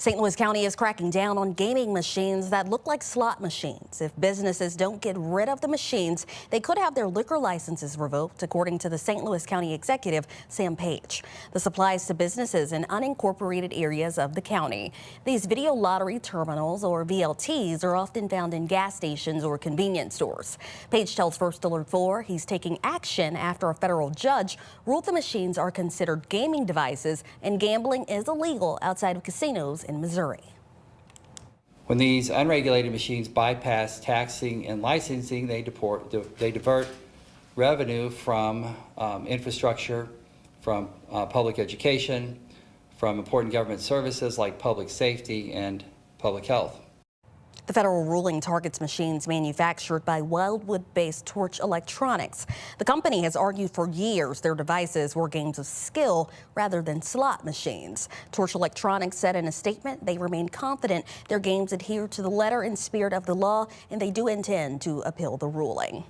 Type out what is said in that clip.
St. Louis County is cracking down on gaming machines that look like slot machines. If businesses don't get rid of the machines, they could have their liquor licenses revoked, according to the St. Louis County Executive, Sam Page. This applies to businesses in unincorporated areas of the county. These video lottery terminals, or VLTs, are often found in gas stations or convenience stores. Page tells First Alert 4 he's taking action after a federal judge ruled the machines are considered gaming devices and gambling is illegal outside of casinos in Missouri. When these unregulated machines bypass taxing and licensing, they divert revenue from infrastructure, from public education, from important government services like public safety and public health. The federal ruling targets machines manufactured by Wildwood-based Torch Electronics. The company has argued for years their devices were games of skill rather than slot machines. Torch Electronics said in a statement they remain confident their games adhere to the letter and spirit of the law, and they do intend to appeal the ruling.